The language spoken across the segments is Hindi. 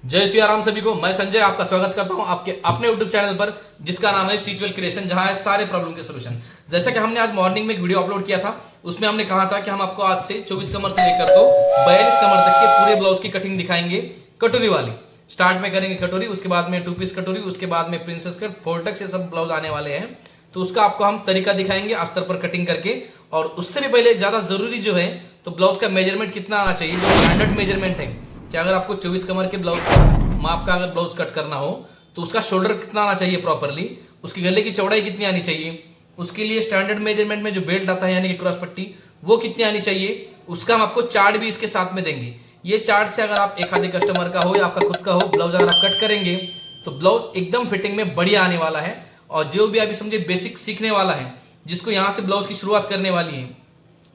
जय श्री राम सभी को। मैं संजय आपका स्वागत करता हूं आपके अपने YouTube चैनल पर, जिसका नाम है स्टिचवेल क्रिएशन, जहां है सारे प्रॉब्लम के सोल्यूशन। जैसा कि हमने आज मॉर्निंग में एक वीडियो अपलोड किया था, उसमें हमने कहा था कि हम आपको आज से 24 कमर से लेकर तो 42 कमर तक के पूरे ब्लाउज की कटिंग दिखाएंगे। कटोरी वाली स्टार्ट में करेंगे कटोरी, उसके बाद में 2 पीस कटोरी, उसके बाद में प्रिंसेस कट, फोर टक्स, ये सब ब्लाउज आने वाले हैं। तो उसका आपको हम तरीका दिखाएंगे अस्तर पर कटिंग करके। और उससे भी पहले ज्यादा जरूरी जो है, तो ब्लाउज का मेजरमेंट कितना आना चाहिए, जो स्टैंडर्ड मेजरमेंट है कि अगर आपको 24 कमर के ब्लाउज का माप का अगर ब्लाउज कट करना हो तो उसका शोल्डर कितना आना चाहिए प्रॉपरली, उसकी गले की चौड़ाई कितनी आनी चाहिए, उसके लिए स्टैंडर्ड मेजरमेंट में जो बेल्ट आता है यानी कि क्रॉस पट्टी वो कितनी आनी चाहिए, उसका हम आपको चार्ट भी इसके साथ में देंगे। ये चार्ट से अगर आप एक आधे कस्टमर का हो या आपका खुद का हो ब्लाउज अगर आप कट करेंगे तो ब्लाउज एकदम फिटिंग में बढ़िया आने वाला है। और जो भी अभी समझे बेसिक सीखने वाला है, जिसको यहाँ से ब्लाउज की शुरुआत करने वाली है,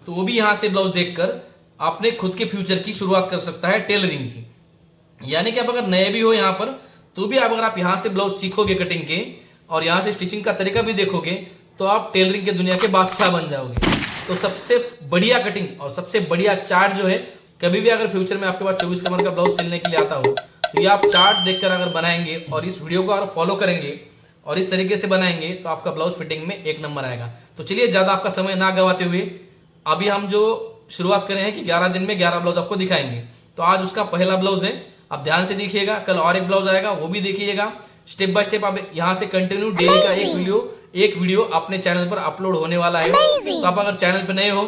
तो वो भी यहाँ से ब्लाउज देखकर अपने खुद के फ्यूचर की शुरुआत कर सकता है टेलरिंग की। यानी कि आप अगर नए भी हो यहाँ पर, तो भी आप अगर आप यहाँ से ब्लाउज सीखोगे कटिंग के और यहाँ से स्टिचिंग का तरीका भी देखोगे, तो आप टेलरिंग के दुनिया के बादशाह बन जाओगे। तो सबसे बढ़िया कटिंग और सबसे बढ़िया चार्ट जो है, कभी भी अगर फ्यूचर में आपके पास 24 कमर का ब्लाउज सिलने के लिए आता हो, तो ये आप चार्ट देखकर अगर बनाएंगे और इस वीडियो को अगर फॉलो करेंगे और इस तरीके से बनाएंगे, तो आपका ब्लाउज फिटिंग में एक नंबर आएगा। तो चलिए ज्यादा आपका समय ना गवाते हुए अभी हम जो शुरुआत करें हैं कि 11 दिन में 11 ब्लाउज आपको दिखाएंगे। तो आज उसका पहला ब्लाउज है, आप ध्यान से देखिएगा। कल और एक ब्लाउज आएगा, वो भी देखिएगा। स्टेप बाय स्टेप आप यहाँ से कंटिन्यू डेली का एक वीडियो अपने चैनल पर अपलोड होने वाला है। तो आप अगर चैनल पर नए हो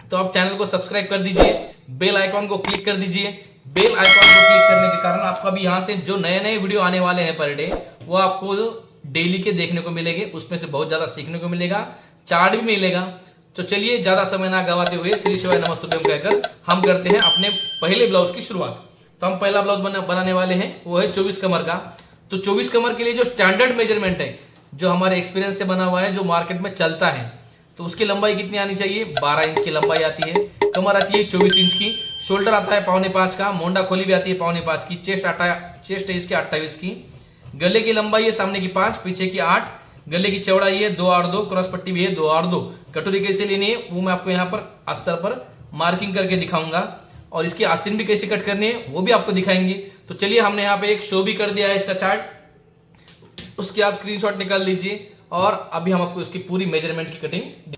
तो आप चैनल को सब्सक्राइब कर दीजिए, बेल आइकॉन को क्लिक कर दीजिए। बेल आइकॉन को क्लिक करने के कारण आपको अभी यहाँ से जो नए नए वीडियो आने वाले हैं पर डे, वो आपको डेली के देखने को मिलेंगे। उसमें से बहुत ज्यादा सीखने को मिलेगा, चार्ट भी मिलेगा। तो चलिए ज्यादा समय ना गवाते हुए श्री शिवाय नमस्तुभ्यम कहकर हम करते हैं अपने पहले ब्लाउज की शुरुआत। तो हम पहला ब्लाउज बनाने वाले हैं, वो है 24 कमर का। तो 24 कमर के लिए जो स्टैंडर्ड मेजरमेंट है, जो हमारे एक्सपीरियंस से बना हुआ है, जो मार्केट में चलता है, तो उसकी लंबाई कितनी आनी चाहिए, 12 इंच की लंबाई आती है। कमर आती है 24 इंच की, शोल्डर आता है 4.25 का, मोंडा खोली भी आती है 4.25 की, चेस्ट है इसकी 28 की, गले की लंबाई है सामने की 5, पीछे की 8, गले की चौड़ाई है 2 और 2, क्रॉस पट्टी भी है 2 और 2। कटोरी कैसे लेनी है वो मैं आपको यहाँ पर अस्तर पर मार्किंग करके दिखाऊंगा, और इसकी आस्तीन भी कैसे कट करनी है वो भी आपको दिखाएंगे। तो चलिए हमने यहाँ पे एक शो भी कर दिया है इसका चार्ट, उसके आप स्क्रीनशॉट निकाल लीजिए और अभी हम आपको इसकी पूरी मेजरमेंट की कटिंग।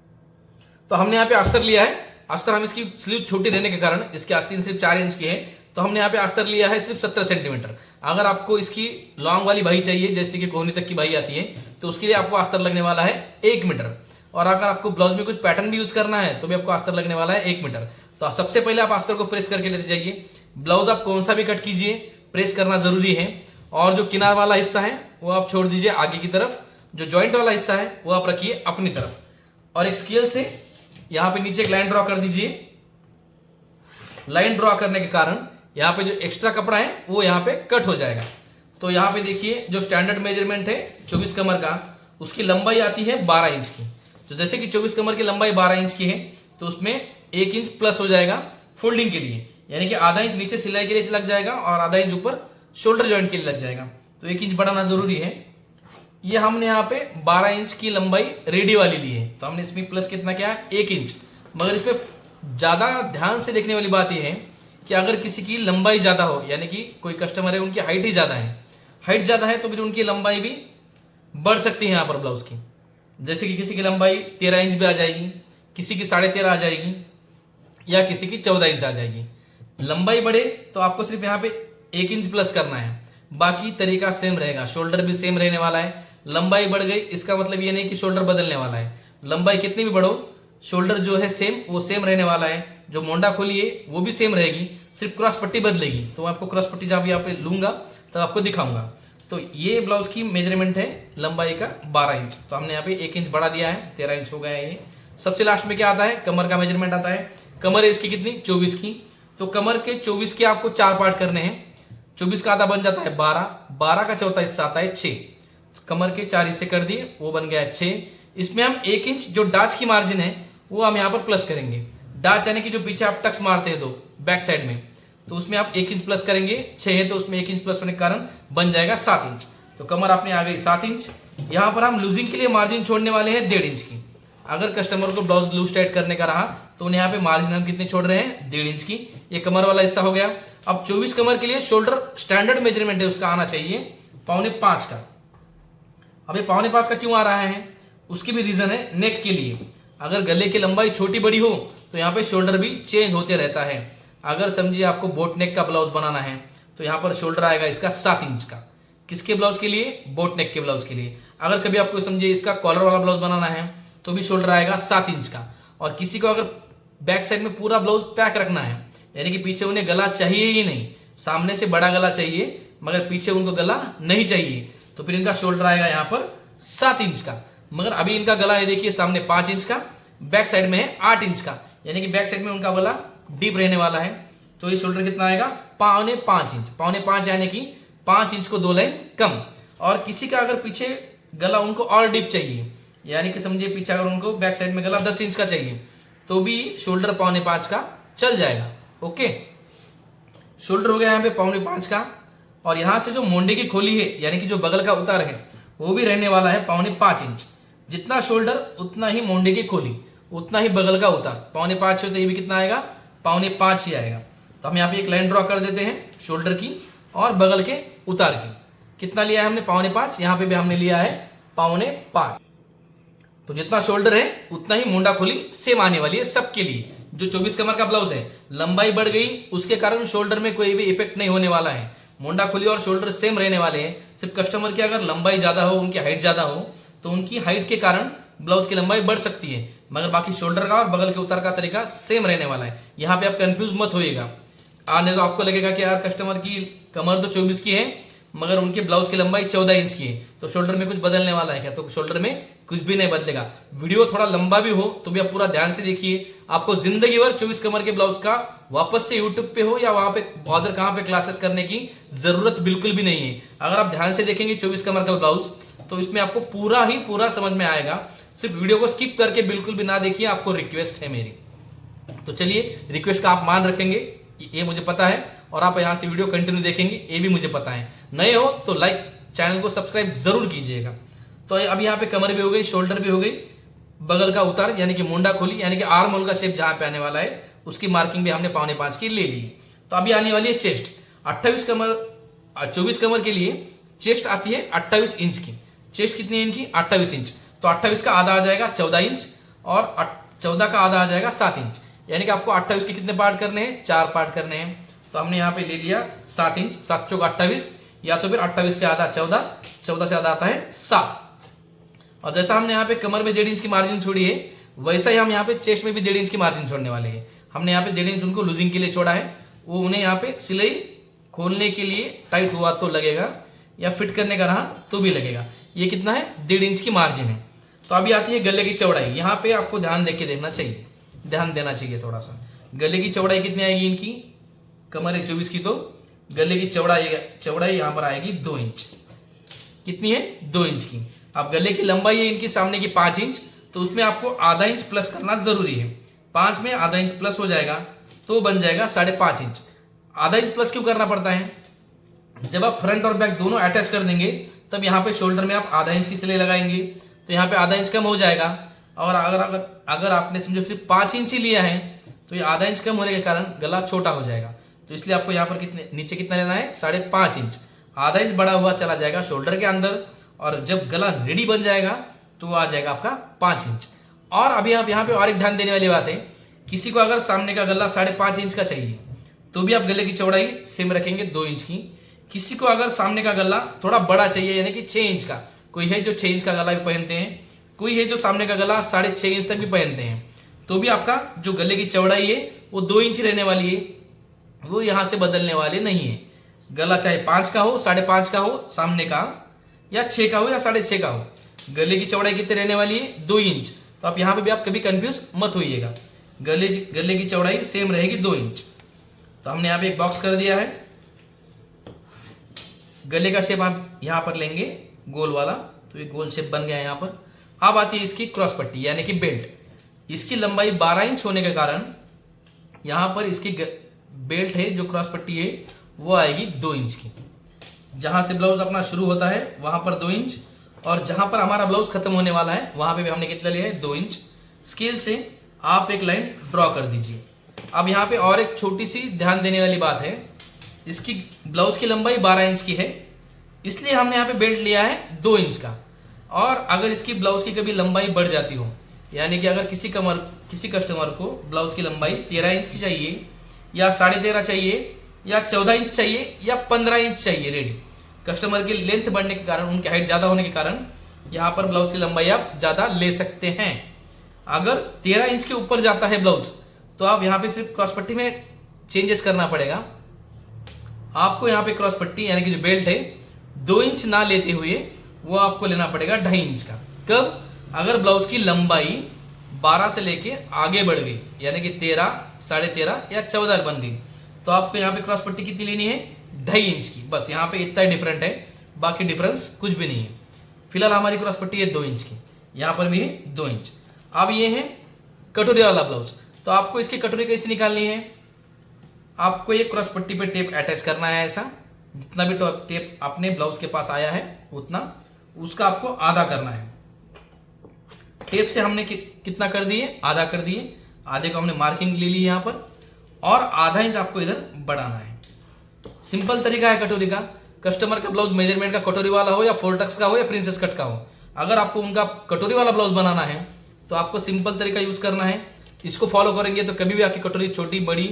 तो हमने यहाँ पे अस्तर लिया है। अस्तर हम इसकी स्लीव छोटी रहने के कारण इसकी आस्तीन सिर्फ 4 इंच की है, तो हमने यहाँ पे अस्तर लिया है सिर्फ 70 सेंटीमीटर। अगर आपको इसकी लॉन्ग वाली भाई चाहिए, जैसे कि कोहनी तक की भाई आती है, तो उसके लिए आपको अस्तर लगने वाला है 1 मीटर। और अगर आपको ब्लाउज में कुछ पैटर्न भी यूज करना है तो भी आपको अस्तर लगने वाला है 1 मीटर। तो सबसे पहले आप अस्तर को प्रेस करके लेते जाइए। ब्लाउज आप कौन सा भी कट कीजिए, प्रेस करना जरूरी है। और जो किनार वाला हिस्सा है वो आप छोड़ दीजिए आगे की तरफ, जो जॉइंट वाला हिस्सा है वो आप रखिए अपनी तरफ, और एक स्केल से यहाँ पे नीचे एक लाइन ड्रॉ कर दीजिए। लाइन ड्रॉ करने के कारण यहाँ पे जो एक्स्ट्रा कपड़ा है वो यहाँ पे कट हो जाएगा। तो यहाँ पे देखिए जो स्टैंडर्ड मेजरमेंट है 24 कमर का, उसकी लंबाई आती है 12 इंच की। तो जैसे कि 24 कमर की लंबाई 12 इंच की है, तो उसमें 1 इंच प्लस हो जाएगा फोल्डिंग के लिए, यानी कि आधा इंच नीचे सिलाई के लिए लग जाएगा और आधा इंच ऊपर शोल्डर जॉइंट के लिए लग जाएगा। तो 1 इंच बढ़ाना जरूरी है। ये हमने यहाँ पे 12 इंच की लंबाई रेडी वाली ली है, तो हमने इसमें प्लस कितना क्या है, 1 इंच। मगर इसमें ज्यादा ध्यान से देखने वाली बात यह है कि अगर किसी की लंबाई ज्यादा हो, यानी कि कोई कस्टमर है उनकी हाइट ही ज्यादा है, हाइट ज्यादा है, तो फिर उनकी लंबाई भी बढ़ सकती है यहाँ पर ब्लाउज की। जैसे कि किसी की लंबाई 13 इंच भी आ जाएगी, किसी की 13.5 आ जाएगी, या किसी की 14 इंच आ जाएगी। लंबाई बढ़े तो आपको सिर्फ यहाँ पे 1 इंच प्लस करना है, बाकी तरीका सेम रहेगा। शोल्डर भी सेम रहने वाला है। लंबाई बढ़ गई इसका मतलब ये नहीं कि शोल्डर बदलने वाला है। लंबाई कितनी भी बढ़ो, शोल्डर जो है वो सेम रहने वाला है। जो मोंडा खोली है वो भी सेम रहेगी, सिर्फ क्रॉस पट्टी बदलेगी। तो आपको क्रॉस पट्टी जब यहाँ पे लूंगा तब आपको दिखाऊंगा। तो ये ब्लाउज की मेजरमेंट है लंबाई का 12 इंच। तो हमने यहाँ पे 1 इंच बढ़ा दिया है, 13 इंच हो गया है ये। सबसे लास्ट में क्या आता है, कमर का मेजरमेंट आता है। कमर है इसकी कितनी, 24 की। तो कमर के 24 के आपको 4 पार्ट करने हैं। 24 का आधा बन जाता है 12, 12 का चौथा हिस्सा आता है 6। कमर के 4 हिस्से कर दिए, वो बन गया 6। इसमें हम 1 इंच जो डाच की मार्जिन है वो हम यहाँ पर प्लस करेंगे। डाच यानी कि जो पीछे आप टक्स मारते हैं दो बैक साइड में, तो उसमें आप 1 इंच प्लस करेंगे। 6 है तो उसमें 1 इंच प्लस होने के कारण बन जाएगा 7 इंच। तो कमर आपने आ गई 7 इंच। यहाँ पर हम लूजिंग के लिए मार्जिन छोड़ने वाले हैं 1.5 इंच की। अगर कस्टमर को ब्लाउज लूज टाइट करने का रहा तो उन्हें यहाँ पे मार्जिन हम कितने छोड़ रहे हैं, 1.5 इंच की। ये कमर वाला हिस्सा हो गया। अब 24 कमर के लिए शोल्डर स्टैंडर्ड मेजरमेंट है उसका आना चाहिए 4.25 का। अब ये 4.25 का क्यों आ रहा है, उसकी भी रीजन है नेक के लिए। अगर गले की लंबाई छोटी बड़ी हो तो यहाँ पे शोल्डर भी चेंज होते रहता है। अगर समझिए आपको बोट नेक का ब्लाउज बनाना है तो यहाँ पर शोल्डर आएगा इसका 7 इंच का। किसके ब्लाउज के लिए, बोट नेक के ब्लाउज के लिए। अगर कभी आपको समझिए इसका कॉलर वाला ब्लाउज बनाना है तो भी शोल्डर आएगा 7 इंच का। और किसी को अगर बैक साइड में पूरा ब्लाउज पैक रखना है, यानी कि पीछे उन्हें गला चाहिए ही नहीं, सामने से बड़ा गला चाहिए मगर पीछे उनको गला नहीं चाहिए, तो फिर इनका शोल्डर आएगा यहाँ पर 7 इंच का। मगर अभी इनका गला है देखिए सामने 5 इंच का, बैक साइड में है 8 इंच का, यानी कि बैक साइड में उनका गला डीप रहने वाला है। तो ये शोल्डर कितना आएगा 5.25 इंच, 5.25 यानी कि 5 इंच को 2 लाइन कम। और किसी का अगर पीछे गला उनको और डीप चाहिए, यानी कि समझिए पीछे अगर उनको बैक साइड में गला 10 इंच का चाहिए तो भी शोल्डर 5.25 का चल जाएगा। ओके, शोल्डर हो गया यहाँ पे 5.25 का। और यहां से जो मोंडे की खोली है यानी कि जो बगल का उतार है वो भी रहने वाला है 5.25 इंच। जितना शोल्डर उतना ही मोंडे की खोली, उतना ही बगल का उतार। 5.25 हो तो ये भी कितना आएगा 5.25 ही आएगा। तो हम यहाँ पे एक लाइन ड्रॉ कर देते हैं शोल्डर की और बगल के उतार की। कितना लिया है हमने 5.25, यहाँ पे भी हमने लिया है 5.25। तो जितना शोल्डर है उतना ही मुंडा खोली सेम आने वाली है सबके लिए। जो 24 कमर का ब्लाउज है, लंबाई बढ़ गई उसके कारण शोल्डर में कोई भी इफेक्ट नहीं होने वाला है। मुंडा खोली और शोल्डर सेम रहने वाले हैं। सिर्फ कस्टमर की अगर लंबाई ज्यादा हो, उनकी हाइट ज्यादा हो तो उनकी हाइट के कारण ब्लाउज की लंबाई बढ़ सकती है, मगर बाकी शोल्डर का और बगल के उतार का तरीका सेम रहने वाला है। यहाँ पे आप कंफ्यूज मत होइएगा। आने तो आपको लगेगा कि यार कस्टमर की कमर तो 24 की है मगर उनके ब्लाउज की लंबाई 14 इंच की है, तो शोल्डर में कुछ बदलने वाला है क्या? तो शोल्डर में कुछ भी नहीं बदलेगा। वीडियो थोड़ा लंबा भी हो तो भी आप पूरा ध्यान से देखिए। आपको जिंदगी भर 24 कमर के ब्लाउज का वापस से यूट्यूब पे हो या वहां पे अदर कहां पे क्लासेस करने की जरूरत बिल्कुल भी नहीं है। अगर आप ध्यान से देखेंगे 24 कमर का ब्लाउज तो इसमें आपको पूरा समझ में आएगा। सिर्फ वीडियो को स्किप करके बिल्कुल भी ना देखिए, आपको रिक्वेस्ट है मेरी। तो चलिए, रिक्वेस्ट का आप मान रखेंगे ये मुझे पता है, और आप यहां से वीडियो कंटिन्यू देखेंगे ये भी मुझे पता है। नए हो तो लाइक, चैनल को सब्सक्राइब जरूर कीजिएगा। तो अब यहाँ पे कमर भी हो गई, शोल्डर भी हो गई, बगल का उतार यानी कि मुंडा खोली यानी कि आर्म होल का शेप जहां पे आने वाला है उसकी मार्किंग भी हमने 5.25 की ले ली। तो अभी आने वाली है चेस्ट। 24 कमर के लिए चेस्ट आती है 28 इंच की। चेस्ट कितनी इंच की? 28 इंच। तो 28 का आधा आ जाएगा 14 इंच और 14 का आधा आ जाएगा 7 इंच, यानी कि आपको 28 के कितने पार्ट करने हैं? 4 पार्ट करने हैं। तो हमने यहाँ पे ले लिया 7 इंच, 7 चौक 28, या तो फिर 28 से आधा 14, 14 से आधा आता है 7। और जैसा हमने यहाँ पे कमर में 1.5 इंच की मार्जिन छोड़ी है, वैसा ही हम यहाँ पे चेस्ट में भी 1.5 इंच की मार्जिन छोड़ने वाले हैं। हमने यहाँ पे 1.5 इंच उनको लूजिंग के लिए छोड़ा है, वो उन्हें यहाँ पे सिलाई खोलने के लिए टाइट हुआ तो लगेगा या फिट करने का रहा तो भी लगेगा। ये कितना है? 1.5 इंच की मार्जिन है। तो अभी आती है गले की चौड़ाई। यहाँ पे आपको ध्यान देके देखना चाहिए, ध्यान देना चाहिए थोड़ा सा। गले की चौड़ाई कितनी आएगी इनकी? कमर है 24 की, तो गले की चौड़ाई यहाँ पर आएगी 2 इंच। कितनी है? 2 इंच की। अब गले की लंबाई है इनकी सामने की 5 इंच, तो उसमें आपको आधा इंच प्लस करना जरूरी है। 5 में आधा इंच प्लस हो जाएगा तो बन जाएगा 5.5 इंच। आधा इंच प्लस क्यों करना पड़ता है? जब आप फ्रंट और बैक दोनों अटैच कर देंगे तब यहाँ पे शोल्डर में आप आधा इंच की सिलाई लगाएंगे तो यहाँ पे आधा इंच कम हो जाएगा। और अगर आपने समझो सिर्फ 5 इंच ही लिया है तो ये आधा इंच कम होने के कारण गला छोटा हो जाएगा। तो इसलिए आपको यहाँ पर नीचे कितना लेना है? 5.5 इंच। आधा इंच बड़ा हुआ चला जाएगा शोल्डर के अंदर, और जब गला रेडी बन जाएगा तो आ जाएगा आपका 5 इंच। और अभी आप यहाँ पे और एक ध्यान देने वाली बात है, किसी को अगर सामने का गला 5.5 इंच का चाहिए तो भी आप गले की चौड़ाई सेम रखेंगे 2 इंच की। किसी को अगर सामने का गला थोड़ा बड़ा चाहिए यानी कि 6 इंच का, कोई है जो 6 इंच का गला भी पहनते हैं, कोई है जो सामने का गला 6.5 इंच तक भी पहनते हैं, तो भी आपका जो गले की चौड़ाई है वो 2 इंच रहने वाली है, वो यहां से बदलने वाले नहीं है। गला चाहे 5 का हो, 5.5 का हो सामने का, या 6 का हो या 6.5 का हो, गले की चौड़ाई कितनी रहने वाली है? 2 इंच। तो आप यहां पे भी आप कभी कंफ्यूज मत होइएगा, गले की चौड़ाई सेम रहेगी 2 इंच। तो हमने यहाँ पे एक बॉक्स कर दिया है। गले का शेप आप यहां पर लेंगे गोल वाला, तो ये गोल शेप बन गया है यहाँ पर। अब आती है इसकी क्रॉस पट्टी यानी कि बेल्ट। इसकी लंबाई 12 इंच होने के कारण यहां पर इसकी बेल्ट है जो क्रॉस पट्टी है वो आएगी 2 इंच की। जहां से ब्लाउज अपना शुरू होता है वहां पर 2 इंच, और जहां पर हमारा ब्लाउज खत्म होने वाला है वहां पे भी हमने कितना लिया है? 2 इंच। स्केल से आप एक लाइन ड्रॉ कर दीजिए। अब यहाँ पे और एक छोटी सी ध्यान देने वाली बात है, इसकी ब्लाउज की लंबाई 12 इंच की है, इसलिए हमने यहाँ पे बेल्ट लिया है 2 इंच का। और अगर इसकी ब्लाउज की कभी लंबाई बढ़ जाती हो, यानी कि अगर किसी कस्टमर को ब्लाउज की लंबाई 13 इंच की चाहिए या 13.5 चाहिए या 14 इंच चाहिए या 15 इंच चाहिए रेडी, कस्टमर की लेंथ बढ़ने के कारण, उनकी हाइट ज्यादा होने के कारण यहाँ पर ब्लाउज की लंबाई आप ज्यादा ले सकते हैं। अगर 13 इंच के ऊपर जाता है ब्लाउज तो आप यहाँ पे सिर्फ क्रॉस पट्टी में चेंजेस करना पड़ेगा। आपको यहाँ पे क्रॉस पट्टी यानी कि जो बेल्ट है 2 इंच ना लेते हुए वो आपको लेना पड़ेगा 2.5 इंच का। कब? अगर ब्लाउज की लंबाई 12 से लेके आगे बढ़ गई, यानी कि 13, 13.5 या 14 बन गई, तो आपको यहाँ पे क्रॉस पट्टी कितनी लेनी है? 2.5 इंच की। बस यहाँ पे इतना ही डिफरेंट है, बाकी डिफरेंस कुछ भी नहीं है। फिलहाल हमारी क्रॉस पट्टी है 2 इंच की, यहाँ पर भी है 2 इंच। अब ये है कटोरी वाला ब्लाउज, तो आपको इसकी कटोरी कैसे निकालनी है? आपको ये क्रॉस पट्टी पे टेप अटैच करना है, ऐसा जितना भी टेप अपने ब्लाउज के पास आया है उतना, उसका आपको आधा करना है। टेप से हमने कितना कर दिए? आधा कर दिए। आधे को हमने मार्किंग ले ली यहाँ पर, और आधा इंच आपको इधर बढ़ाना है। सिंपल तरीका है कटोरी का। कस्टमर का ब्लाउज मेजरमेंट का कटोरी वाला हो या फोर्टक्स का हो या प्रिंसेस कट का हो, अगर आपको उनका कटोरी वाला ब्लाउज बनाना है तो आपको सिंपल तरीका यूज करना है। इसको फॉलो करेंगे तो कभी भी आपकी कटोरी छोटी, बड़ी,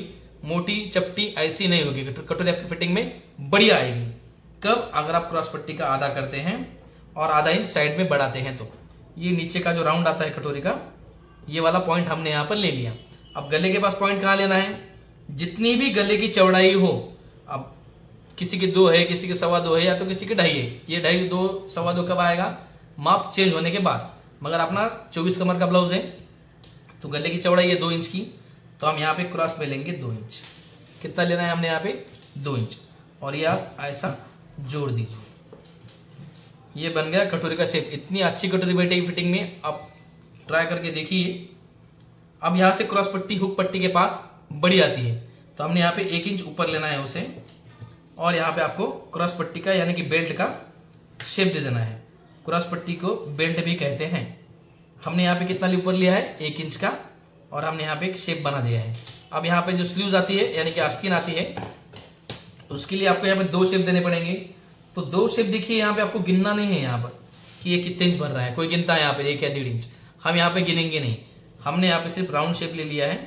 मोटी, चपटी ऐसी नहीं होगी। कटोरी आपकी फिटिंग में बढ़िया आएगी। कब? अगर आप क्रॉस पट्टी का आधा करते हैं और आधा इंच साइड में बढ़ाते हैं। तो ये नीचे का जो राउंड आता है कटोरी का, ये वाला पॉइंट हमने यहाँ पर ले लिया। अब गले के पास पॉइंट कहाँ लेना है? जितनी भी गले की चौड़ाई हो, अब किसी की 2 है, किसी की 2.25 है, या तो किसी की 2.5 है। ये 2.5, 2, 2.25 कब आएगा? माप चेंज होने के बाद। मगर अपना 24 कमर का ब्लाउज है तो गले की चौड़ाई है 2 इंच की, तो हम यहाँ पे क्रॉस में लेंगे 2 इंच। कितना लेना है हमने यहाँ पे? 2 इंच। और ये आप ऐसा जोड़ दीजिए। ये बन गया कटोरी का शेप। इतनी अच्छी कटोरी बैठेगी फिटिंग में, आप ट्राई करके देखिए। अब यहाँ से क्रॉस पट्टी हुक पट्टी के पास बड़ी आती है, तो हमने यहाँ पे 1 इंच ऊपर लेना है उसे, और यहाँ पे आपको क्रॉस पट्टी का यानी कि बेल्ट का शेप दे देना है। क्रॉस पट्टी को बेल्ट भी कहते हैं। हमने यहाँ पे कितना ऊपर लिया है? 1 इंच का, और हमने यहाँ पे एक शेप बना दिया है। अब यहाँ पे जो स्लीव्स आती है यानी कि आस्तीन आती है, उसके लिए आपको यहाँ पे 2 शेप देने पड़ेंगे। तो 2 शेप देखिए, यहाँ पे आपको गिनना नहीं है यहाँ पर कि ये कितने इंच बन रहा है। कोई गिनता है यहाँ पे 1 या 1.5 इंच, हम यहाँ पे गिनेंगे नहीं। हमने यहाँ पे सिर्फ राउंड शेप ले लिया है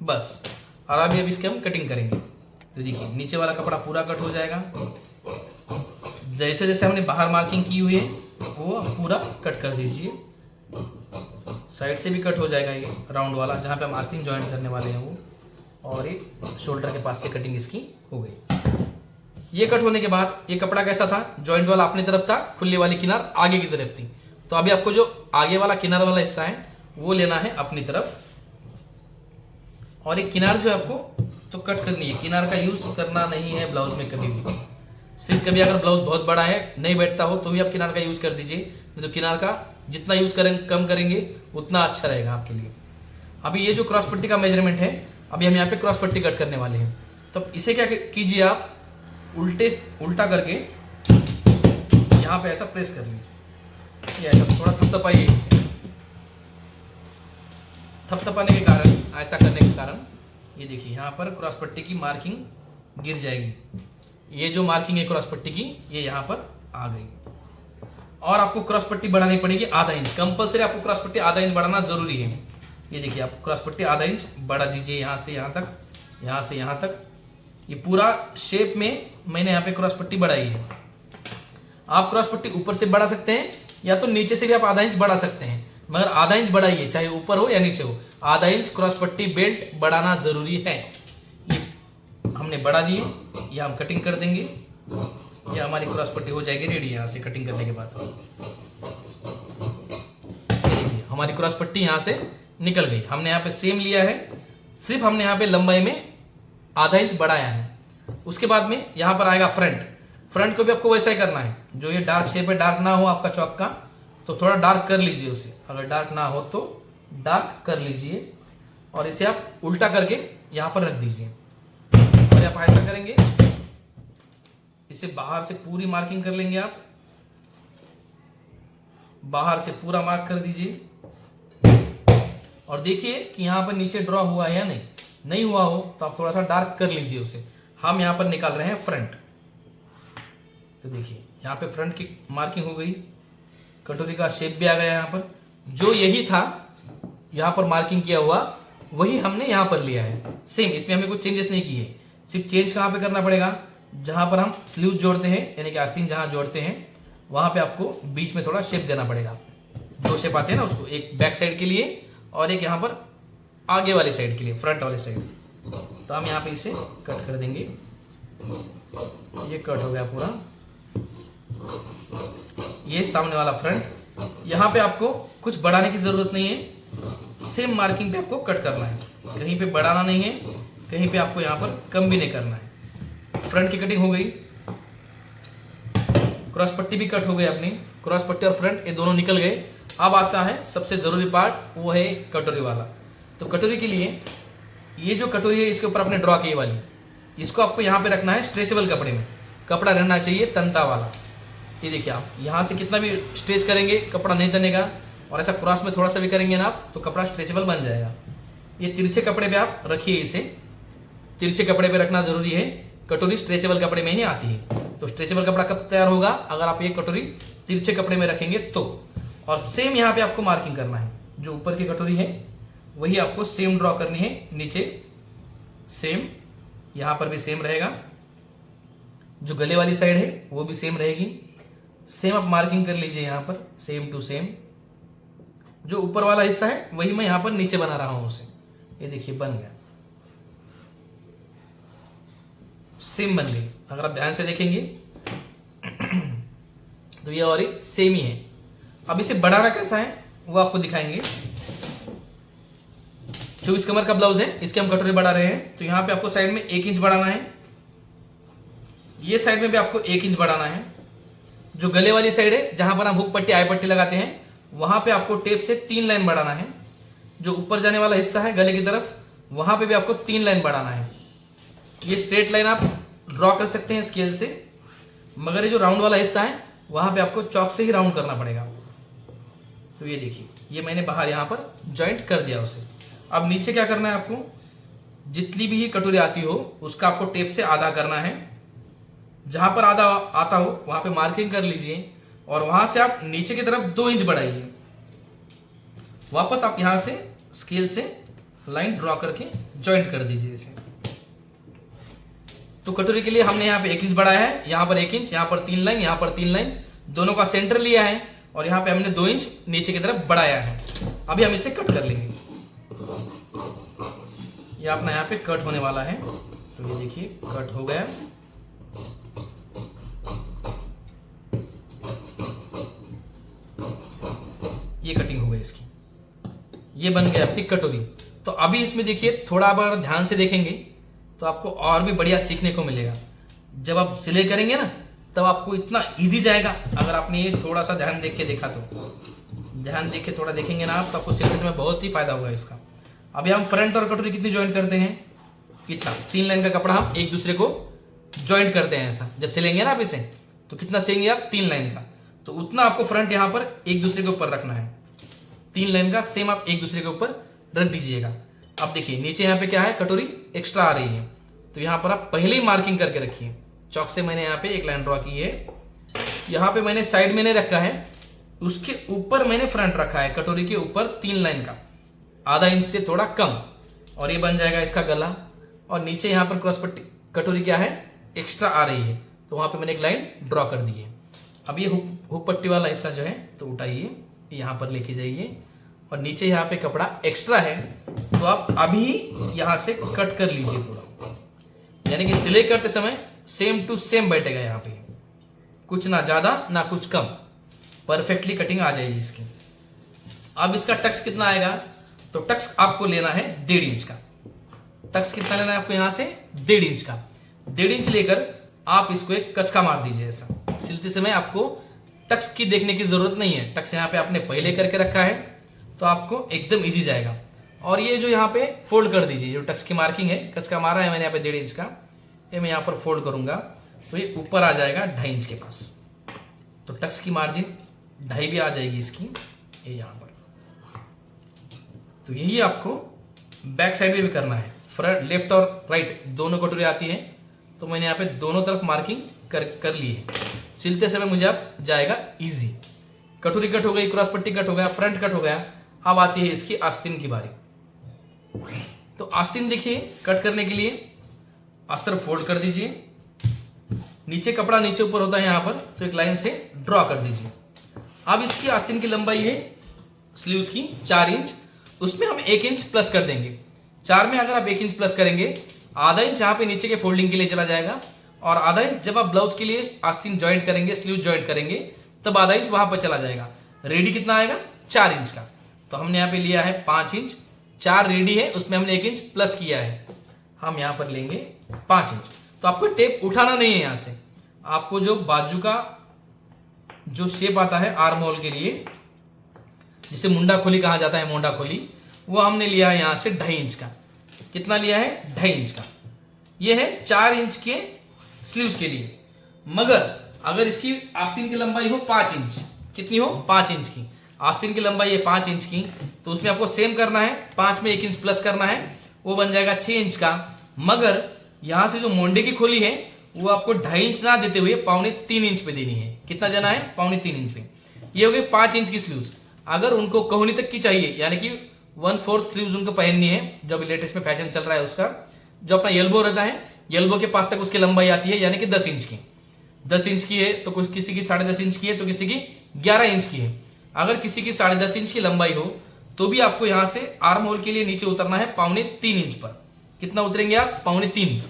बस। और अभी इसकी हम कटिंग करेंगे। तो देखिए नीचे वाला कपड़ा पूरा कट हो जाएगा। जैसे जैसे हमने बाहर मार्किंग की हुई है वो पूरा कट कर दीजिए। साइड से भी कट हो जाएगा ये राउंड वाला, जहाँ पे हम आस्तीन ज्वाइन करने वाले हैं वो। और ये शोल्डर के पास से कटिंग इसकी हो गई। ये कट होने के बाद ये कपड़ा कैसा था? जॉइंट वाला अपनी तरफ था, खुली वाली किनार आगे की तरफ थी। तो अभी आपको जो आगे वाला किनार वाला हिस्सा है वो लेना है अपनी तरफ, और एक किनार जो है आपको तो कट करनी है। किनार का यूज करना नहीं है ब्लाउज में कभी भी। सिर्फ कभी अगर ब्लाउज बहुत बड़ा है, नहीं बैठता हो, तो भी आप किनार का यूज कर दीजिए। तो किनार का जितना यूज करेंगे, कम करेंगे, उतना अच्छा रहेगा आपके लिए। अभी ये जो क्रॉस पट्टी का मेजरमेंट है, अभी हम यहाँ पे क्रॉस पट्टी कट करने वाले हैं। तो इसे क्या कीजिए आप, उल्टा करके यहाँ पे ऐसा प्रेस कर लीजिए। ये ऐसा थोड़ा थपथपाइए इसे। थपथपाने के कारण, ऐसा करने के कारण ये देखिए यहाँ पर क्रॉस पट्टी की मार्किंग गिर जाएगी। ये जो मार्किंग है क्रॉस पट्टी की, ये यहाँ पर आ गई। और आपको क्रॉस पट्टी बढ़ानी पड़ेगी आधा इंच। कंपलसरी आपको क्रॉस पट्टी आधा इंच बढ़ाना जरूरी है। ये देखिए आप क्रॉस पट्टी आधा इंच बढ़ा दीजिए, यहाँ से यहाँ तक, यहाँ से यहाँ तक। ये पूरा शेप में मैंने यहाँ पे क्रॉस पट्टी बढ़ाई है। आप क्रॉस पट्टी ऊपर से बढ़ा सकते हैं या तो नीचे से भी आप आधा इंच बढ़ा सकते हैं, मगर आधा इंच बढ़ाइए, चाहे ऊपर हो या नीचे हो। आधा इंच क्रॉस पट्टी बेल्ट बढ़ाना जरूरी है। ये हमने बढ़ा दिए, ये हम कटिंग कर देंगे। ये हमारी क्रॉस पट्टी हो जाएगी रेडी। यहाँ से कटिंग करने के बाद देखिए हमारी क्रॉस पट्टी यहाँ से निकल गई। हमने यहाँ पे सेम लिया है, सिर्फ हमने यहाँ पे लंबाई में आधा इंच बढ़ाया है। उसके बाद में यहाँ पर आएगा फ्रंट को भी आपको वैसा ही करना है। जो ये डार्क शेप है, डार्क ना हो आपका चौक का तो थोड़ा डार्क कर लीजिए उसे। अगर डार्क ना हो तो डार्क कर लीजिए, और इसे आप उल्टा करके यहाँ पर रख दीजिए। और आप ऐसा करेंगे, इसे बाहर से पूरी मार्किंग कर लेंगे। आप बाहर से पूरा मार्क कर दीजिए, और देखिए कि यहाँ पर नीचे ड्रॉ हुआ है या नहीं। नहीं हुआ हो तो आप थोड़ा सा डार्क कर लीजिए उसे। हम यहाँ पर निकाल रहे हैं फ्रंट। तो देखिए यहाँ पे फ्रंट की मार्किंग हो गई, कटोरी का शेप भी आ गया यहाँ पर। जो यही था यहाँ पर मार्किंग किया हुआ वही हमने यहाँ पर लिया है सेम, इसमें हमें कुछ चेंजेस नहीं किए। सिर्फ चेंज कहाँ पे करना पड़ेगा, जहाँ पर हम स्लीव जोड़ते हैं यानी कि आस्तीन जहाँ जोड़ते हैं वहाँ पे आपको बीच में थोड़ा शेप देना पड़ेगा। दो शेप आते हैं ना उसको, एक बैक साइड के लिए और एक यहाँ पर आगे वाले साइड के लिए, फ्रंट वाले साइड। तो हम यहाँ पे इसे कट कर देंगे। ये कट हो गया पूरा, ये सामने वाला फ्रंट। यहाँ पे आपको कुछ बढ़ाने की जरूरत नहीं है, सेम मार्किंग पे आपको कट करना है, कहीं पे बढ़ाना नहीं है, कहीं पे आपको यहाँ पर कम भी नहीं करना है। फ्रंट की कटिंग हो गई, क्रॉस पट्टी भी कट हो गई अपनी, क्रॉस पट्टी और फ्रंट ये दोनों निकल गए। अब आता है सबसे जरूरी पार्ट, वो है कटोरी वाला। तो कटोरी के लिए ये जो कटोरी है इसके ऊपर आपने ड्रॉ की वाली, इसको आपको यहाँ पे रखना है स्ट्रेचेबल कपड़े में। कपड़ा रहना चाहिए तनता वाला। ये देखिए आप यहाँ से कितना भी स्ट्रेच करेंगे कपड़ा नहीं तनेगा, और ऐसा क्रॉस में थोड़ा सा भी करेंगे ना आप तो कपड़ा स्ट्रेचेबल बन जाएगा। ये तिरछे कपड़े पे आप रखिए, इसे तिरछे कपड़े पे रखना जरूरी है। कटोरी स्ट्रेचेबल कपड़े में ही आती है। तो स्ट्रेचेबल कपड़ा कब तैयार होगा, अगर आप ये कटोरी तिरछे कपड़े में रखेंगे तो। और सेम यहाँ पे आपको मार्किंग करना है, जो ऊपर की कटोरी है वही आपको सेम ड्रॉ करनी है, नीचे सेम, यहाँ पर भी सेम रहेगा। जो गले वाली साइड है वो भी सेम रहेगी। सेम आप मार्किंग कर लीजिए यहाँ पर, सेम टू सेम। जो ऊपर वाला हिस्सा है वही मैं यहाँ पर नीचे बना रहा हूं उसे। ये देखिए बन गया, सेम बन गई। अगर आप ध्यान से देखेंगे तो ये और सेम ही है। अब इसे बढ़ाना कैसा है वो आपको दिखाएंगे। 24 कमर का ब्लाउज है, इसके हम कटोरी बढ़ा रहे हैं। तो यहाँ पे आपको साइड में 1 इंच बढ़ाना है, ये साइड में भी आपको 1 इंच बढ़ाना है। जो गले वाली साइड है जहां पर हम हुक पट्टी आई पट्टी लगाते हैं वहां पे आपको टेप से 3 लाइन बढ़ाना है। जो ऊपर जाने वाला हिस्सा है गले की तरफ वहां पे भी आपको 3 लाइन बढ़ाना है। ये स्ट्रेट लाइन आप ड्रॉ कर सकते हैं स्केल से, मगर ये जो राउंड वाला हिस्सा है वहां पे आपको चौक से ही राउंड करना पड़ेगा। तो ये देखिए ये मैंने बाहर यहाँ पर ज्वाइंट कर दिया उसे। अब नीचे क्या करना है आपको, जितनी भी ये कटोरी आती हो उसका आपको टेप से आधा करना है। जहां पर आधा आता हो वहां पे मार्किंग कर लीजिए और वहां से आप नीचे की तरफ 2 इंच बढ़ाइए। वापस आप यहां से स्केल से लाइन ड्रॉ करके ज्वाइंट कर दीजिए इसे। तो कटोरी के लिए हमने यहाँ पे 1 इंच बढ़ाया है, यहाँ पर 1 इंच, यहाँ पर 3 लाइन, यहाँ पर 3 लाइन, दोनों का सेंटर लिया है और यहाँ पे हमने 2 इंच नीचे की तरफ बढ़ाया है। अभी हम इसे कट कर लेंगे। ये अपना यहाँ पे कट होने वाला है। तो ये देखिए कट हो गया। ये कटिंग हो गई इसकी, ये बन गया आपकी कटोरी। तो अभी इसमें देखिए थोड़ा बार ध्यान से देखेंगे तो आपको और भी बढ़िया सीखने को मिलेगा। जब आप सिलाई करेंगे ना तब आपको इतना इजी जाएगा। अगर आपने ये थोड़ा सा ध्यान देख के देखा तो, ध्यान देख के थोड़ा देखेंगे ना आप तो आपको सिलने में बहुत ही फायदा होगा इसका। अभी हम फ्रंट और कटोरी कितनी ज्वाइंट करते हैं, कितना 3 लाइन का कपड़ा हम एक दूसरे को ज्वाइंट करते हैं। ऐसा जब सिलेंगे ना आप इसे तो कितना सिलेंगे आप 3 लाइन का, तो उतना आपको फ्रंट यहाँ पर एक दूसरे के ऊपर रखना है। 3 लाइन का सेम आप एक दूसरे के ऊपर रख दीजिएगा। अब देखिए नीचे यहाँ पे क्या है, कटोरी एक्स्ट्रा आ रही है तो यहाँ पर आप पहले ही मार्किंग करके रखिए। चौक से मैंने यहाँ पे एक लाइन ड्रॉ की है, यहाँ पे मैंने साइड में नहीं रखा है, उसके ऊपर मैंने फ्रंट रखा है। कटोरी के ऊपर 3 लाइन का, आधा इंच से थोड़ा कम, और ये बन जाएगा इसका गला। और नीचे यहाँ पर क्रॉस पट्टी कटोरी क्या है एक्स्ट्रा आ रही है तो वहां पे मैंने एक लाइन ड्रॉ कर दी है। अब ये हुक पट्टी वाला हिस्सा जो है तो उठाइए, यहाँ पर लेके जाइए और नीचे यहाँ पे कपड़ा एक्स्ट्रा है तो आप अभी यहाँ से कट कर लीजिए पूरा। यानी कि सिलाई करते समय सेम टू सेम बैठेगा, यहाँ पे कुछ ना ज्यादा ना कुछ कम, परफेक्टली कटिंग आ जाएगी इसकी। अब इसका टक्स कितना आएगा, तो टक्स आपको लेना है 1.5 इंच का। टक्स कितना लेना है आपको, यहाँ से 1.5 इंच का। 1.5 इंच लेकर आप इसको एक कचका मार दीजिए। ऐसा सिलते समय आपको टक्स की देखने की जरूरत नहीं है, टक्स यहाँ पे आपने पहले करके रखा है तो आपको एकदम इजी जाएगा। और ये जो यहाँ पे फोल्ड कर दीजिए, जो टक्स की मार्किंग है, कचका मारा है मैंने यहाँ पे 1.5 इंच का, ये मैं यहाँ पर फोल्ड करूंगा तो ये ऊपर आ जाएगा 2.5 इंच के पास। तो टक्स की मार्जिन 2.5 भी आ जाएगी इसकी, ये यहाँ पर। तो यही आपको बैक साइड में भी करना है। फ्रंट लेफ्ट और राइट दोनों कटोरी आती है तो मैंने यहाँ पे दोनों तरफ मार्किंग कर ली है। सिलते समय मुझे अब जाएगा इजी। कटोरी कट हो गई, क्रॉस पट्टी कट हो गया, फ्रंट कट हो गया। अब आती है इसकी आस्तीन की बारी। तो आस्तीन देखिए, कट करने के लिए अस्तर फोल्ड कर दीजिए, नीचे कपड़ा नीचे ऊपर होता है यहाँ पर, तो एक लाइन से ड्रॉ कर दीजिए। अब इसकी आस्तीन की लंबाई है स्लीव्स की 4 इंच, उसमें हम 1 इंच प्लस कर देंगे। 4 में अगर आप 1 इंच प्लस करेंगे, आधा इंच यहाँ पे नीचे के फोल्डिंग के लिए चला जाएगा, और आधा इंच जब आप ब्लाउज के लिए आस्तीन ज्वाइंट करेंगे, स्लीव ज्वाइंट करेंगे, तब आधा इंच वहां पर चला जाएगा। रेडी कितना आएगा? 4 इंच का। तो हमने यहाँ पे लिया है 5 इंच, 4 रेडी है, उसमें हमने 1 इंच प्लस किया है, हम यहाँ पर लेंगे 5 इंच। तो आपको टेप उठाना नहीं है यहाँ से, आपको जो बाजू का जो शेप आता है आर्म होल के लिए, जिसे मुंडा खोली कहा जाता है, मोंडा खोली, वो हमने लिया है यहाँ से 2.5 इंच का। कितना लिया है? 2.5 इंच का। ये है 4 इंच के स्लीव्स के लिए। मगर अगर इसकी आस्तीन की लंबाई हो 5 इंच, कितनी हो? 5 इंच की आस्तीन की लंबाई है 5 इंच की, तो उसमें आपको सेम करना है, 5 में 1 इंच प्लस करना है, वो बन जाएगा 6 इंच का। मगर यहां से जो मोंडे की खोली है वो आपको 2.5 इंच ना देते हुए 3.25 इंच पे देनी है। कितना देना है? 3.25 इंच पे। ये हो गई 5 इंच की स्लीव्स। अगर उनको कहुनी तक की चाहिए, यानी कि 1/4 स्लीव्स उनको पहननी है, जो अभी लेटेस्ट में फैशन चल रहा है उसका, जो अपना एल्बो रहता है, एल्बो के पास तक उसकी लंबाई आती है, यानी कि 10 इंच की। 10 इंच की है तो कुछ किसी की 10.5 इंच की है, तो किसी की 11 इंच की है। अगर किसी की 10.5 इंच की लंबाई हो तो भी आपको यहां से आर्म होल के लिए नीचे उतरना है 3.25 इंच पर। कितना उतरेंगे आप? 3.25,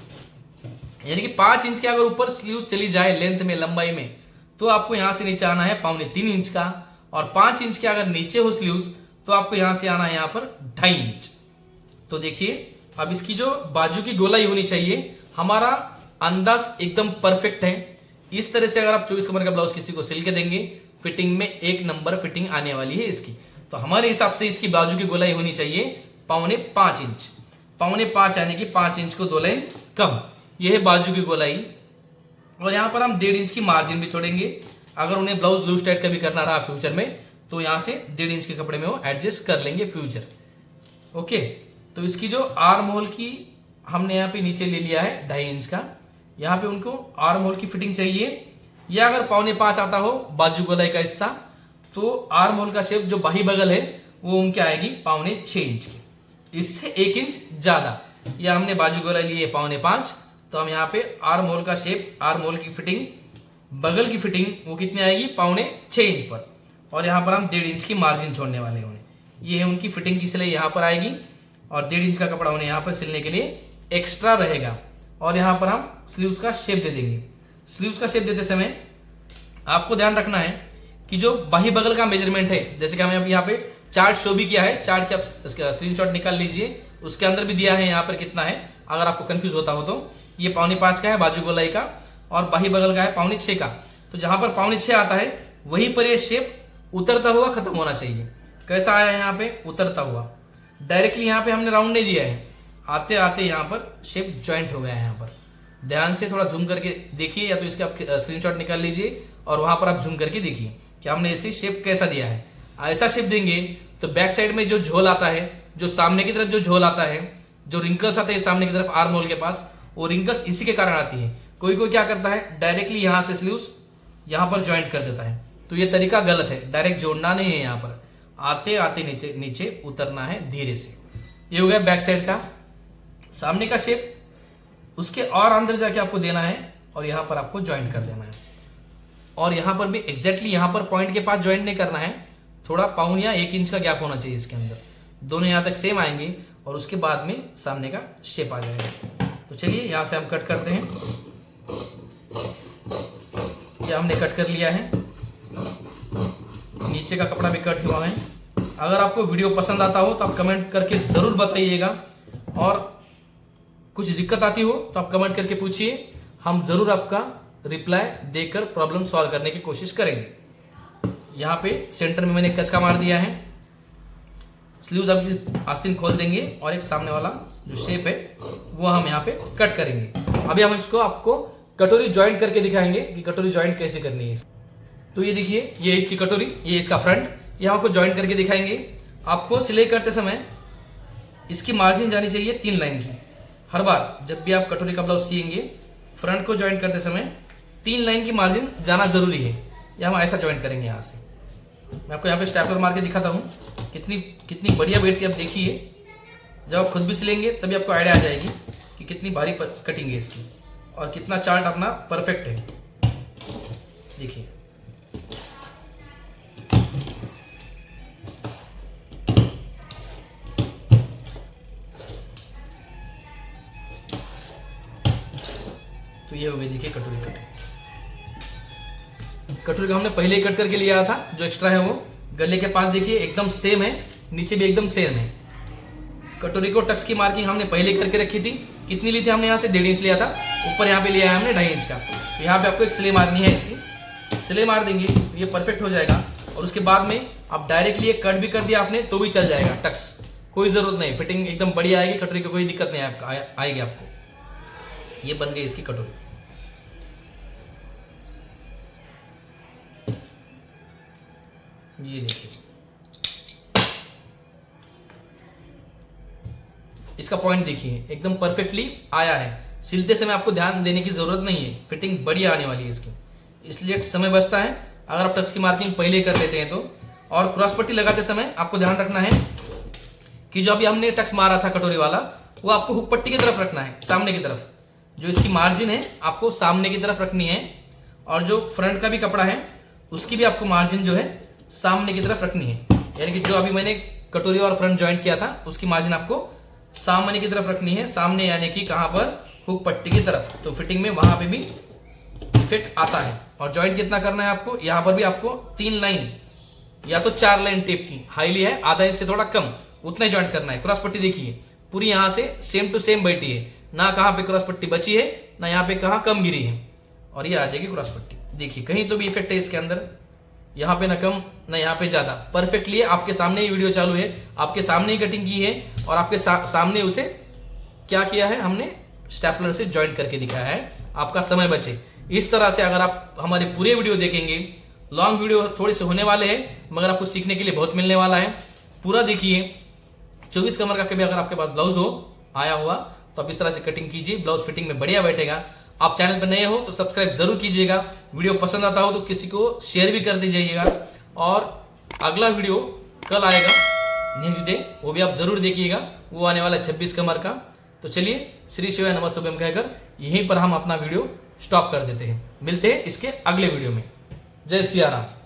यानी कि 5 इंच के अगर ऊपर स्लीव चली जाए लेंथ में, लंबाई में, तो आपको यहां से नीचे आना है 3.25 इंच का। और 5 इंच के अगर नीचे हो स्लीव्स तो आपको यहां से आना है यहाँ पर 2.5 इंच। तो देखिए, अब इसकी जो बाजू की गोलाई होनी चाहिए, हमारा अंदाज एकदम परफेक्ट है। इस तरह से अगर आप 24 कमर का ब्लाउज किसी को सिल के देंगे, फिटिंग में 1 नंबर फिटिंग आने वाली है इसकी। तो हमारे हिसाब से इसकी बाजू की गोलाई होनी चाहिए 4.25 इंच। 4.25 यानी कि 5 इंच को 2 लाइन कम, यह है बाजू की गोलाई। और यहां पर हम 1.5 इंच की मार्जिन भी छोड़ेंगे। अगर उन्हें ब्लाउज लूज टाइट का भी करना रहा फ्यूचर में, तो यहां से 1.5 इंच के कपड़े में वो एडजस्ट कर लेंगे फ्यूचर। ओके, तो इसकी जो आर्म होल की हमने यहाँ पे नीचे ले लिया है 2.5 इंच का। यहाँ पे उनको आर्म होल की फिटिंग चाहिए, या अगर 4.25 आता हो बाजू गोलाई का हिस्सा, तो आर्म होल का शेप जो बाही बगल है वो उनके आएगी 5.6 इंच की, इससे 1 इंच ज्यादा। या हमने बाजू गोलाई ली है 5.5, तो हम यहाँ पे आर्म होल का शेप, आर्म होल की फिटिंग, बगल की फिटिंग वो कितनी आएगी? 5.6 इंच पर। और यहाँ पर हम 1.5 इंच की मार्जिन छोड़ने वाले हैं उन्हें। ये है उनकी फिटिंग की सिलाई यहाँ पर आएगी, और 1.5 इंच का कपड़ा उन्हें यहाँ पर सिलने के लिए एक्स्ट्रा रहेगा। और यहाँ पर हम स्लीव्स का शेप दे देंगे। स्लीव्स का शेप देते समय आपको ध्यान रखना है कि जो बाही बगल का मेजरमेंट है, जैसे कि हमें यहाँ पे चार्ट शो भी किया है, चार्ट के आप स्क्रीनशॉट निकाल लीजिए, उसके अंदर भी दिया है यहाँ पर कितना है, अगर आपको कंफ्यूज होता हो तो। ये 5.25 का है बाजू गोलाई का, और बाही बगल का है 5.6 का। तो जहां पर 5.6 आता है वहीं पर ये शेप उतरता हुआ खत्म होना चाहिए। कैसा आया यहाँ पे? उतरता हुआ। डायरेक्टली यहाँ पे हमने राउंड नहीं दिया है, आते आते यहाँ पर शेप ज्वाइंट हो गया है। यहाँ पर ध्यान से थोड़ा जूम करके देखिए, या तो इसके आप स्क्रीनशॉट निकाल लीजिए और वहां पर आप जूम करके देखिए कि हमने इसे शेप कैसा दिया है। ऐसा शेप देंगे तो बैक साइड में जो झोल आता है, जो सामने की तरफ जो झोल आता है, जो रिंकल्स आते हैं सामने की तरफ आर्म होल के पास, वो रिंकल्स इसी के कारण आती है। कोई कोई क्या करता है, डायरेक्टली यहां से स्लीव्स यहां पर ज्वाइंट कर देता है, तो ये तरीका गलत है। डायरेक्ट जोड़ना नहीं है, यहाँ पर आते आते नीचे नीचे उतरना है धीरे से। ये हो गया बैक साइड का। सामने का शेप उसके और अंदर जाके आपको देना है, और यहां पर आपको ज्वाइंट कर देना है। और यहां पर भी एग्जैक्टली यहां पर पॉइंट के पास ज्वाइंट नहीं करना है, थोड़ा 1 या 1 इंच का गैप होना चाहिए इसके अंदर। दोनों यहां तक सेम आएंगे, और उसके बाद में सामने का शेप आ जाएगा। तो चलिए यहां से हम कट करते हैं। यह हमने कट कर लिया है, नीचे का कपड़ा भी कट हुआ है। अगर आपको वीडियो पसंद आता हो तो आप कमेंट करके जरूर बताइएगा, और कुछ दिक्कत आती हो तो आप कमेंट करके पूछिए, हम जरूर आपका रिप्लाई देकर प्रॉब्लम सॉल्व करने की कोशिश करेंगे। यहाँ पे सेंटर में मैंने कचका मार दिया है। स्लीव्स आप आस्तीन खोल देंगे, और एक सामने वाला जो शेप है वो हम यहाँ पे कट करेंगे। अभी हम इसको आपको कटोरी ज्वाइंट करके दिखाएंगे कि कटोरी ज्वाइंट कैसे करनी है। तो ये देखिए, ये इसकी कटोरी, ये इसका फ्रंट, ये आपको ज्वाइंट करके दिखाएंगे। आपको सिलाई करते समय इसकी मार्जिन जानी चाहिए 3 लाइन की। हर बार जब भी आप कटोरी का ब्लाउज सिएंगे, फ्रंट को ज्वाइन करते समय 3 लाइन की मार्जिन जाना जरूरी है। या हम ऐसा ज्वाइन करेंगे यहाँ से। मैं आपको यहाँ पे स्टैपलर मार के दिखाता हूँ कितनी बढ़िया बैठती है। आप देखिए, जब आप खुद भी सिलेंगे तभी आपको आइडिया आ जाएगी कि कितनी भारी कटिंग है इसकी और कितना चार्ट अपना परफेक्ट है। देखिए तो ये हो गई, देखिए कटोरी कट। कटोरी का हमने पहले ही कट करके लिया था, जो एक्स्ट्रा है वो गले के पास देखिए एकदम सेम है, नीचे भी एकदम सेम है। कटोरी को टक्स की मार्किंग हमने पहले करके रखी थी। कितनी ली थी हमने? यहाँ से 1.5 इंच लिया था, ऊपर यहाँ पे लिया है हमने 2.5 इंच का। तो यहाँ पे आपको एक सिलाई मारनी है, ऐसी सिलाई मार देंगे तो ये परफेक्ट हो जाएगा। और उसके बाद में आप डायरेक्टली एक कट भी कर दिया आपने तो भी चल जाएगा टक्स, कोई जरूरत नहीं। फिटिंग एकदम बढ़िया आएगी, कटोरी की कोई दिक्कत नहीं आएगी आपको। ये बन गई इसकी कटोरी। ये देखिए, इसका पॉइंट देखिए एकदम परफेक्टली आया है। सिलते समय आपको ध्यान देने की जरूरत नहीं है, फिटिंग बढ़िया आने वाली है इसकी, इसलिए समय बचता है अगर आप टक्स की मार्किंग पहले कर लेते हैं तो। और क्रॉस पट्टी लगाते समय आपको ध्यान रखना है कि जो अभी हमने टक्स मारा था कटोरी वाला, वो आपको हुक पट्टी की तरफ रखना है, सामने की तरफ। जो इसकी मार्जिन है आपको सामने की तरफ रखनी है, और जो फ्रंट का भी कपड़ा है उसकी भी आपको मार्जिन जो है सामने की तरफ रखनी है। यानी कि जो अभी मैंने कटोरी और फ्रंट ज्वाइंट किया था उसकी मार्जिन आपको सामने की तरफ रखनी है। सामने यानी कि कहां पर? हुक पट्टी की तरफ। तो फिटिंग में वहां पे भी इफेक्ट आता है। और ज्वाइंट कितना करना है आपको? यहां पर भी आपको 3 लाइन या तो 4 लाइन टेप की, हाईली है आधा इंच से थोड़ा कम, उतना ही ज्वाइंट करना है। क्रॉस पट्टी देखिए पूरी यहां से सेम टू सेम बैठी है, ना कहां पे क्रॉस पट्टी बची है ना यहाँ पे कहां कम गिरी है। और ये आ जाएगी क्रॉस पट्टी। देखिए कहीं तो भी इफेक्ट है इसके अंदर, यहाँ पे ना कम ना यहाँ पे ज्यादा, परफेक्टली आपके सामने ही वीडियो चालू है, आपके सामने ही कटिंग की है और आपके सामने उसे क्या किया है हमने? स्टेपलर से ज्वाइंट करके दिखाया है, आपका समय बचे। इस तरह से अगर आप हमारे पूरे वीडियो देखेंगे, लॉन्ग वीडियो थोड़े से होने वाले हैं मगर आपको सीखने के लिए बहुत मिलने वाला है। पूरा देखिए। 24 कमर का कभी अगर आपके पास ब्लाउज हो आया हुआ तो आप इस तरह से कटिंग कीजिए, ब्लाउज फिटिंग में बढ़िया बैठेगा। आप चैनल पर नए हो तो सब्सक्राइब जरूर कीजिएगा, वीडियो पसंद आता हो तो किसी को शेयर भी कर दीजिएगा। और अगला वीडियो कल आएगा नेक्स्ट डे, वो भी आप जरूर देखिएगा, वो आने वाला 26 कमर का। तो चलिए श्री शिवाय नमस्तुभ्यम कहकर यहीं पर हम अपना वीडियो स्टॉप कर देते हैं। मिलते हैं इसके अगले वीडियो में। जय सिया राम।